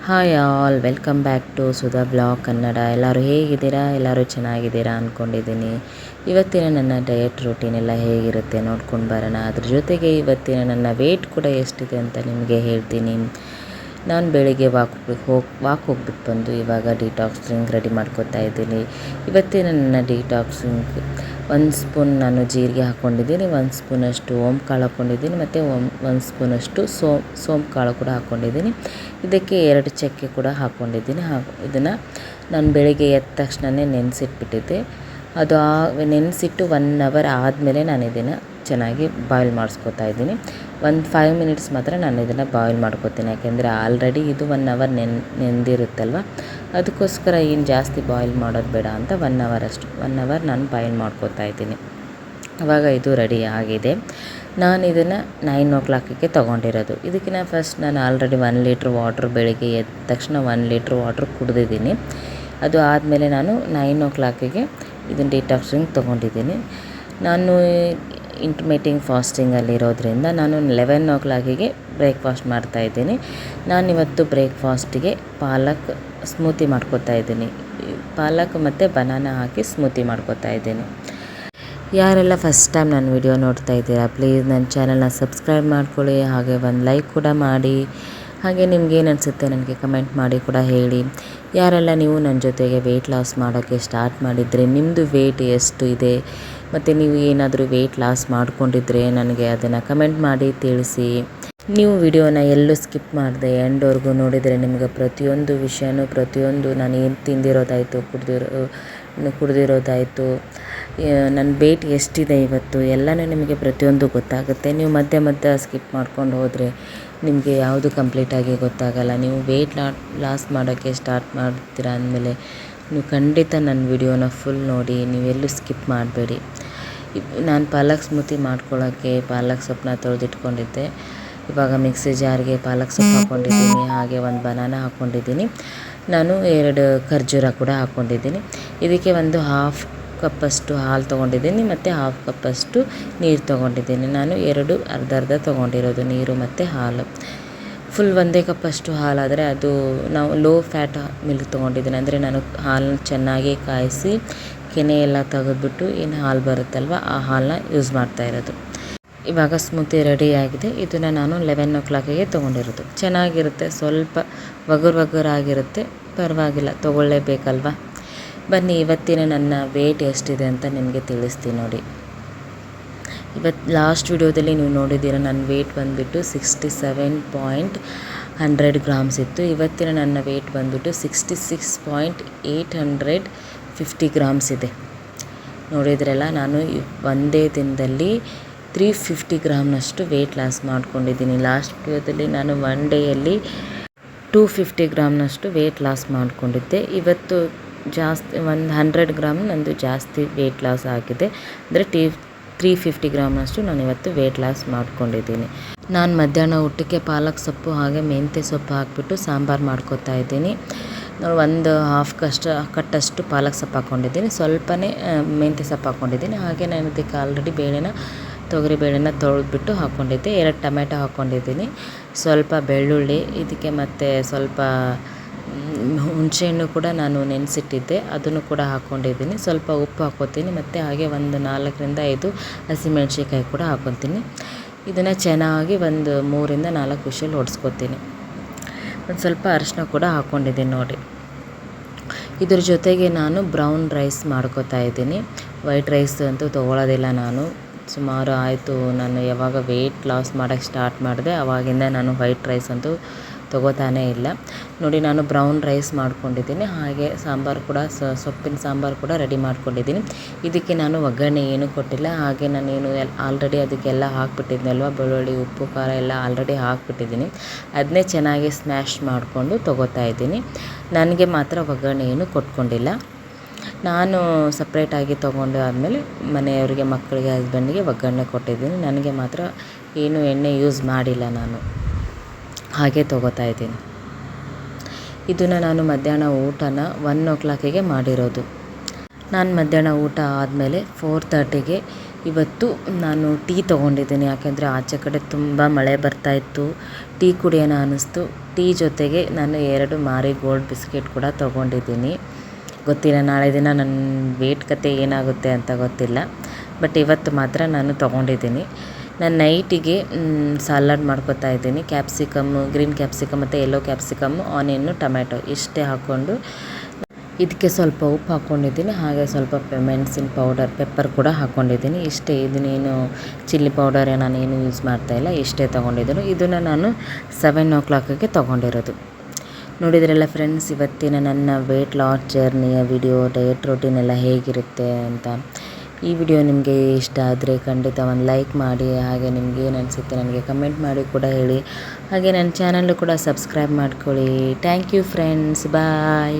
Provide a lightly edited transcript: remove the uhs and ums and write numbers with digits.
Hi all, welcome back to Sudha blog Kannada. ಎಲ್ಲರೂ ಹೇಗಿದ್ದೀರಾ? ಎಲ್ಲರೂ ಚೆನ್ನಾಗಿದ್ದೀರಾ ಅಂದ್ಕೊಂಡಿದ್ದೀನಿ. ಇವತ್ತಿನ ನನ್ನ ಡಯಟ್ ರೂಟೀನ್ ಎಲ್ಲ ಹೇಗಿರುತ್ತೆ ನೋಡ್ಕೊಂಡು ಬರೋಣ. ಅದ್ರ ಜೊತೆಗೆ ಇವತ್ತಿನ ನನ್ನ ವೆಯ್ಟ್ ಕೂಡ ಎಷ್ಟಿದೆ ಅಂತ ನಿಮಗೆ ಹೇಳ್ತೀನಿ. ನಾನು ಬೆಳಿಗ್ಗೆ ವಾಕ್ ಹೋಗ್ಬಿಟ್ಟು ಬಂದು ಇವಾಗ ಡಿಟಾಕ್ಸಿಂಗ್ ರೆಡಿ ಮಾಡ್ಕೊತಾ ಇದ್ದೀನಿ. ಇವತ್ತಿನ ನನ್ನ ಡಿಟಾಕ್ಸಿಂಗ್ 1 ಸ್ಪೂನ್ ನಾನು ಜೀರಿಗೆ ಹಾಕ್ಕೊಂಡಿದ್ದೀನಿ, 1 ಸ್ಪೂನಷ್ಟು ಓಂಕಾಳು ಹಾಕ್ಕೊಂಡಿದ್ದೀನಿ, ಮತ್ತು 1 ಸ್ಪೂನಷ್ಟು ಸೋಂಪು ಕಾಳು ಕೂಡ ಹಾಕ್ಕೊಂಡಿದ್ದೀನಿ. ಇದಕ್ಕೆ 2 ಚಕ್ಕೆ ಕೂಡ ಹಾಕ್ಕೊಂಡಿದ್ದೀನಿ. ಇದನ್ನು ನಾನು ಬೆಳಿಗ್ಗೆ ಎದ್ದ ತಕ್ಷಣವೇ ನೆನೆಸಿಟ್ಬಿಟ್ಟಿದ್ದೆ. ಅದು ನೆನೆಸಿಟ್ಟು 1 ಅವರ್ ಆದಮೇಲೆ ನಾನು ಇದನ್ನು ಚೆನ್ನಾಗಿ ಬಾಯ್ಲ್ ಮಾಡಿಸ್ಕೊತಾ ಇದ್ದೀನಿ. 5 ಮಿನಿಟ್ಸ್ ಮಾತ್ರ ನಾನು ಇದನ್ನು ಬಾಯ್ಲ್ ಮಾಡ್ಕೊತೀನಿ, ಯಾಕೆಂದರೆ ಆಲ್ರೆಡಿ ಇದು 1 ಅವರ್ ನೆಂದಿರುತ್ತಲ್ವ, ಅದಕ್ಕೋಸ್ಕರ ಏನು ಜಾಸ್ತಿ ಬಾಯ್ಲ್ ಮಾಡೋದು ಬೇಡ ಅಂತ 1 ಅವರ್ ನಾನು ಬಾಯ್ಲ್ ಮಾಡ್ಕೊತಾ ಇದ್ದೀನಿ. ಆವಾಗ ಇದು ರೆಡಿ ಆಗಿದೆ. ನಾನು ಇದನ್ನು 9 o'clockಗೆ ತೊಗೊಂಡಿರೋದು. ಇದಕ್ಕಿಂತ ಫಸ್ಟ್ ನಾನು ಆಲ್ರೆಡಿ 1 ಲೀಟ್ರ್ ವಾಟ್ರ್ ಬೆಳಿಗ್ಗೆ ಎದ್ದ ತಕ್ಷಣ 1 ಲೀಟ್ರ್ ವಾಟ್ರ್ ಕುಡಿದಿದ್ದೀನಿ. ಅದು ಆದಮೇಲೆ ನಾನು 9 o'clockಗೆ ಇದನ್ನು ಡಿಟಾಕ್ಸಿಂಗ್ ತೊಗೊಂಡಿದ್ದೀನಿ. ನಾನು ಇಂಟರ್ಮಿಟಿಂಗ್ ಫಾಸ್ಟಿಂಗಲ್ಲಿರೋದ್ರಿಂದ ನಾನು 11 o'clockಗೆ ಬ್ರೇಕ್ಫಾಸ್ಟ್ ಮಾಡ್ತಾಯಿದ್ದೀನಿ. ನಾನಿವತ್ತು ಬ್ರೇಕ್ಫಾಸ್ಟಿಗೆ ಪಾಲಕ್ ಸ್ಮೂತಿ ಮಾಡ್ಕೊತಾ ಇದ್ದೀನಿ. ಪಾಲಕ್ ಮತ್ತು ಬನಾನಾ ಹಾಕಿ ಸ್ಮೂತಿ ಮಾಡ್ಕೊತಾ ಇದ್ದೀನಿ. ಯಾರೆಲ್ಲ ಫಸ್ಟ್ ಟೈಮ್ ನನ್ನ ವಿಡಿಯೋ ನೋಡ್ತಾ ಇದ್ದೀರಾ, ಪ್ಲೀಸ್ ನನ್ನ ಚಾನಲ್ನ ಸಬ್ಸ್ಕ್ರೈಬ್ ಮಾಡ್ಕೊಳ್ಳಿ, ಹಾಗೆ ಒಂದು ಲೈಕ್ ಕೂಡ ಮಾಡಿ. ಹಾಗೆ ನಿಮ್ಗೇನು ಅನಿಸುತ್ತೆ ನನಗೆ ಕಮೆಂಟ್ ಮಾಡಿ ಕೂಡ ಹೇಳಿ. ಯಾರೆಲ್ಲ ನೀವು ನನ್ನ ಜೊತೆಗೆ ವೆಯ್ಟ್ ಲಾಸ್ ಮಾಡೋಕ್ಕೆ ಸ್ಟಾರ್ಟ್ ಮಾಡಿದರೆ ನಿಮ್ಮದು ವೆಯ್ಟ್ ಎಷ್ಟು ಇದೆ, ಮತ್ತು ನೀವು ಏನಾದರೂ ವೆಯ್ಟ್ ಲಾಸ್ ಮಾಡ್ಕೊಂಡಿದ್ರೆ ನನಗೆ ಅದನ್ನು ಕಮೆಂಟ್ ಮಾಡಿ ತಿಳಿಸಿ. ನೀವು ವಿಡಿಯೋನ ಎಲ್ಲೂ ಸ್ಕಿಪ್ ಮಾಡಿದೆ ಎಂಡ್ವರೆಗೂ ನೋಡಿದರೆ ನಿಮಗೆ ಪ್ರತಿಯೊಂದು ವಿಷಯನೂ, ಪ್ರತಿಯೊಂದು ನಾನು ಏನು ತಿಂದಿರೋದಾಯಿತು, ಕುಡ್ದಿರೋದಾಯಿತು, ನನ್ನ ವೆಯ್ಟ್ ಎಷ್ಟಿದೆ ಇವತ್ತು ಎಲ್ಲನೂ ನಿಮಗೆ ಪ್ರತಿಯೊಂದು ಗೊತ್ತಾಗುತ್ತೆ. ನೀವು ಮಧ್ಯೆ ಸ್ಕಿಪ್ ಮಾಡ್ಕೊಂಡು ಹೋದರೆ ನಿಮಗೆ ಯಾವುದು ಕಂಪ್ಲೀಟಾಗಿ ಗೊತ್ತಾಗಲ್ಲ. ನೀವು ವೆಯ್ಟ್ ಲಾಸ್ ಮಾಡೋಕ್ಕೆ ಸ್ಟಾರ್ಟ್ ಮಾಡ್ತೀರಾ ಅಂದಮೇಲೆ ನೀವು ಖಂಡಿತ ನನ್ನ ವಿಡಿಯೋನ ಫುಲ್ ನೋಡಿ, ನೀವೆಲ್ಲೂ ಸ್ಕಿಪ್ ಮಾಡಬೇಡಿ. ನಾನು ಪಾಲಕ್ ಸ್ಮೂತಿ ಮಾಡ್ಕೊಳ್ಳೋಕ್ಕೆ ಪಾಲಕ್ ಸೊಪ್ಪನ್ನ ತೊಳೆದಿಟ್ಕೊಂಡಿದ್ದೆ. ಇವಾಗ ಮಿಕ್ಸಿ ಜಾರ್ಗೆ ಪಾಲಕ್ ಸೊಪ್ಪು ಹಾಕ್ಕೊಂಡಿದ್ದೀನಿ, ಹಾಗೆ 1 ಬನಾನಾ ಹಾಕ್ಕೊಂಡಿದ್ದೀನಿ. ನಾನು 2 ಖರ್ಜೂರ ಕೂಡ ಹಾಕ್ಕೊಂಡಿದ್ದೀನಿ. ಇದಕ್ಕೆ ಒಂದು 1/2 ಕಪ್ಪಷ್ಟು ಹಾಲು ತೊಗೊಂಡಿದ್ದೀನಿ, ಮತ್ತು 1/2 ಕಪ್ಪಷ್ಟು ನೀರು ತೊಗೊಂಡಿದ್ದೀನಿ. ನಾನು 2 ಅರ್ಧ ತೊಗೊಂಡಿರೋದು, ನೀರು ಮತ್ತು ಹಾಲು. ಫುಲ್ 1 ಕಪ್ಪಷ್ಟು ಹಾಲಾದರೆ ಅದು ನಾವು ಲೋ ಫ್ಯಾಟ್ ಮಿಲ್ಕ್ ತೊಗೊಂಡಿದ್ದೀನಿ. ಅಂದರೆ ನಾನು ಹಾಲನ್ನ ಚೆನ್ನಾಗಿ ಕಾಯಿಸಿ ಕೆನೆ ಎಲ್ಲ ತೆಗೆದ್ಬಿಟ್ಟು ಏನು ಹಾಲು ಬರುತ್ತಲ್ವ ಆ ಹಾಲನ್ನ ಯೂಸ್ ಮಾಡ್ತಾಯಿರೋದು. ಇವಾಗ ಸ್ಮೂತಿ ರೆಡಿ ಆಗಿದೆ. ಇದನ್ನು ನಾನು 11 o'clockಗೆ ತೊಗೊಂಡಿರೋದು. ಚೆನ್ನಾಗಿರುತ್ತೆ, ಸ್ವಲ್ಪ ವಗುರಾಗಿರುತ್ತೆ, ಪರವಾಗಿಲ್ಲ, ತೊಗೊಳ್ಳೇಬೇಕಲ್ವ. ಬನ್ನಿ ಇವತ್ತಿನ ನನ್ನ ವೆಯ್ಟ್ ಎಷ್ಟಿದೆ ಅಂತ ನಿಮಗೆ ತಿಳಿಸ್ತೀನಿ ನೋಡಿ. ಇವತ್ತು ಲಾಸ್ಟ್ ವಿಡಿಯೋದಲ್ಲಿ ನೀವು ನೋಡಿದ್ದೀರ ನನ್ನ ವೆಯ್ಟ್ ಬಂದುಬಿಟ್ಟು 67.100 grams ಇತ್ತು. ಇವತ್ತಿನ ನನ್ನ ವೆಯ್ಟ್ ಬಂದುಬಿಟ್ಟು 66.850 grams ಇದೆ. ನೋಡಿದ್ರಲ್ಲ, ನಾನು ಒಂದೇ ದಿನದಲ್ಲಿ 350 ಗ್ರಾಮ್ನಷ್ಟು ವೆಯ್ಟ್ ಲಾಸ್ ಮಾಡ್ಕೊಂಡಿದ್ದೀನಿ. ಲಾಸ್ಟ್ ವಿಡಿಯೋದಲ್ಲಿ ನಾನು 1 ಡೇಯಲ್ಲಿ 250 ಗ್ರಾಮ್ನಷ್ಟು ವೆಯ್ಟ್ ಲಾಸ್ ಮಾಡ್ಕೊಂಡಿದ್ದೆ. ಇವತ್ತು ಜಾಸ್ತಿ 100 ಗ್ರಾಮ್ ನಂದು ಜಾಸ್ತಿ ವೆಯ್ಟ್ ಲಾಸ್ ಆಗಿದೆ. ಅಂದರೆ 350 ಗ್ರಾಮ್ನಷ್ಟು ನಾನು ಇವತ್ತು ವೆಯ್ಟ್ ಲಾಸ್ ಮಾಡ್ಕೊಂಡಿದ್ದೀನಿ. ನಾನು ಮಧ್ಯಾಹ್ನ ಊಟಕ್ಕೆ ಪಾಲಕ್ ಸೊಪ್ಪು ಹಾಗೆ ಮೆಂತ್ಯ ಸೊಪ್ಪು ಹಾಕಿಬಿಟ್ಟು ಸಾಂಬಾರು ಮಾಡ್ಕೊತಾ ಇದ್ದೀನಿ. ನಾನು 1/2 ಕಟ್ಟಷ್ಟು ಪಾಲಕ್ ಸೊಪ್ಪು ಹಾಕ್ಕೊಂಡಿದ್ದೀನಿ, ಸ್ವಲ್ಪನೇ ಮೆಂತ್ಯ ಸೊಪ್ಪು ಹಾಕ್ಕೊಂಡಿದ್ದೀನಿ. ಹಾಗೆ ನಾನು ಇದಕ್ಕೆ ಆಲ್ರೆಡಿ ತೊಗರಿ ಬೇಳೆನ ತೊಳೆದ್ಬಿಟ್ಟು ಹಾಕ್ಕೊಂಡಿದ್ದೆ. 2 ಟೊಮೆಟೊ ಹಾಕ್ಕೊಂಡಿದ್ದೀನಿ, ಸ್ವಲ್ಪ ಬೆಳ್ಳುಳ್ಳಿ, ಇದಕ್ಕೆ ಮತ್ತು ಸ್ವಲ್ಪ ಹುಣಸೆಹಣ್ಣು ಕೂಡ ನಾನು ನೆನೆಸಿಟ್ಟಿದ್ದೆ, ಅದನ್ನು ಕೂಡ ಹಾಕ್ಕೊಂಡಿದ್ದೀನಿ. ಸ್ವಲ್ಪ ಉಪ್ಪು ಹಾಕ್ಕೊತೀನಿ, ಮತ್ತು ಹಾಗೆ ಒಂದು 4-5 ಹಸಿಮೆಣ್ಸಿಕಾಯಿ ಕೂಡ ಹಾಕ್ಕೊತೀನಿ. ಇದನ್ನು ಚೆನ್ನಾಗಿ ಒಂದು 3-4 ವಿಷಲ್ ಹೊಡೆಸ್ಕೊತೀನಿ. ಒಂದು ಸ್ವಲ್ಪ ಅರಿಶಿನ ಕೂಡ ಹಾಕ್ಕೊಂಡಿದ್ದೀನಿ ನೋಡಿ. ಇದ್ರ ಜೊತೆಗೆ ನಾನು ಬ್ರೌನ್ ರೈಸ್ ಮಾಡ್ಕೊತಾ ಇದ್ದೀನಿ. ವೈಟ್ ರೈಸ್ ಅಂತೂ ತೊಗೊಳ್ಳೋದಿಲ್ಲ ನಾನು. ಸುಮಾರು ಆಯಿತು, ನಾನು ಯಾವಾಗ ವೆಯ್ಟ್ ಲಾಸ್ ಮಾಡೋಕ್ಕೆ ಸ್ಟಾರ್ಟ್ ಮಾಡಿದೆ ಆವಾಗಿಂದ ನಾನು ವೈಟ್ ರೈಸ್ ಅಂತೂ ತೊಗೋತಾನೇ ಇಲ್ಲ ನೋಡಿ. ನಾನು ಬ್ರೌನ್ ರೈಸ್ ಮಾಡ್ಕೊಂಡಿದ್ದೀನಿ. ಹಾಗೆ ಸಾಂಬಾರು ಕೂಡ ಸೊಪ್ಪಿನ ಸಾಂಬಾರು ಕೂಡ ರೆಡಿ ಮಾಡ್ಕೊಂಡಿದ್ದೀನಿ. ಇದಕ್ಕೆ ನಾನು ಒಗ್ಗರಣೆ ಏನೂ ಕೊಟ್ಟಿಲ್ಲ. ಹಾಗೆ ನಾನೇನು ಆಲ್ರೆಡಿ ಅದಕ್ಕೆಲ್ಲ ಹಾಕ್ಬಿಟ್ಟಿದ್ನಲ್ವ, ಬೆಳ್ಳುಳ್ಳಿ, ಉಪ್ಪು, ಖಾರ ಎಲ್ಲ ಆಲ್ರೆಡಿ ಹಾಕ್ಬಿಟ್ಟಿದ್ದೀನಿ. ಅದನ್ನೇ ಚೆನ್ನಾಗಿ ಸ್ಮ್ಯಾಶ್ ಮಾಡಿಕೊಂಡು ತೊಗೋತಾ ಇದ್ದೀನಿ. ನನಗೆ ಮಾತ್ರ ಒಗ್ಗರಣೆ ಏನೂ ಕೊಟ್ಕೊಂಡಿಲ್ಲ. ನಾನು ಸಪ್ರೇಟಾಗಿ ತೊಗೊಂಡು ಆದಮೇಲೆ ಮನೆಯವರಿಗೆ, ಮಕ್ಕಳಿಗೆ, ಹಸ್ಬೆಂಡಿಗೆ ಒಗ್ಗರಣೆ ಕೊಟ್ಟಿದ್ದೀನಿ. ನನಗೆ ಮಾತ್ರ ಏನು ಎಣ್ಣೆ ಯೂಸ್ ಮಾಡಿಲ್ಲ, ನಾನು ಹಾಗೆ ತೊಗೋತಾ ಇದ್ದೀನಿ. ಇದನ್ನು ನಾನು ಮಧ್ಯಾಹ್ನ ಊಟನ 1 o'clockಗೆ ಮಾಡಿರೋದು. ನಾನು ಮಧ್ಯಾಹ್ನ ಊಟ ಆದಮೇಲೆ 4:30ಗೆ ಇವತ್ತು ನಾನು ಟೀ ತೊಗೊಂಡಿದ್ದೀನಿ. ಯಾಕೆಂದರೆ ಆಚೆ ಕಡೆ ತುಂಬ ಮಳೆ ಬರ್ತಾಯಿತ್ತು, ಟೀ ಕುಡಿಯೋಣ ಅನ್ನಿಸ್ತು. ಟೀ ಜೊತೆಗೆ ನಾನು 2 ಮಾರಿಗೋಲ್ಡ್ ಬಿಸ್ಕೆಟ್ ಕೂಡ ತೊಗೊಂಡಿದ್ದೀನಿ. ಗೊತ್ತಿಲ್ಲ ನಾಳೆ ದಿನ ನನ್ನ ವೇಟ್ ಕತೆ ಏನಾಗುತ್ತೆ ಅಂತ ಗೊತ್ತಿಲ್ಲ. ಬಟ್ ಇವತ್ತು ಮಾತ್ರ ನಾನು ತೊಗೊಂಡಿದ್ದೀನಿ. ನಾನು ನೈಟಿಗೆ ಸಲಾಡ್ ಮಾಡ್ಕೊತಾ ಇದ್ದೀನಿ. ಕ್ಯಾಪ್ಸಿಕಮ್ಮು, ಗ್ರೀನ್ ಕ್ಯಾಪ್ಸಿಕಮ್ ಮತ್ತು ಯೆಲ್ಲೋ ಕ್ಯಾಪ್ಸಿಕಮ್ಮು, ಆನಿಯನ್ನು, ಟೊಮ್ಯಾಟೊ ಇಷ್ಟೇ ಹಾಕ್ಕೊಂಡು ಇದಕ್ಕೆ ಸ್ವಲ್ಪ ಉಪ್ಪು ಹಾಕ್ಕೊಂಡಿದ್ದೀನಿ. ಹಾಗೆ ಸ್ವಲ್ಪ ಮೆಣಸಿನ ಪೌಡರ್, ಪೆಪ್ಪರ್ ಕೂಡ ಹಾಕ್ಕೊಂಡಿದ್ದೀನಿ. ಇಷ್ಟೇ, ಇದನ್ನೇನು ಚಿಲ್ಲಿ ಪೌಡರ್ ನಾನೇನು ಯೂಸ್ ಮಾಡ್ತಾಯಿಲ್ಲ. ಇಷ್ಟೇ ತೊಗೊಂಡಿದ್ದೀನಿ. ಇದನ್ನು ನಾನು 7 o'clockಗೆ ತೊಗೊಂಡಿರೋದು. ನೋಡಿದ್ರಲ್ಲ ಫ್ರೆಂಡ್ಸ್, ಇವತ್ತಿನ ನನ್ನ ವೆಯ್ಟ್ ಲಾಸ್ ಜರ್ನಿಯ ವಿಡಿಯೋ, ಡಯಟ್ ರೂಟೀನ್ ಎಲ್ಲ ಹೇಗಿರುತ್ತೆ ಅಂತ. ಈ ವಿಡಿಯೋ ನಿಮಗೆ ಇಷ್ಟ ಆದರೆ ಖಂಡಿತ ಒಂದು ಲೈಕ್ ಮಾಡಿ. ಹಾಗೆ ನಿಮ್ಗೆ ಏನು ಅನಿಸುತ್ತೆ ನನಗೆ ಕಮೆಂಟ್ ಮಾಡಿ ಕೂಡ ಹೇಳಿ. ಹಾಗೆ ನನ್ನ ಚಾನಲ್ಲು ಕೂಡ ಸಬ್ಸ್ಕ್ರೈಬ್ ಮಾಡ್ಕೊಳ್ಳಿ. Thank you friends, bye.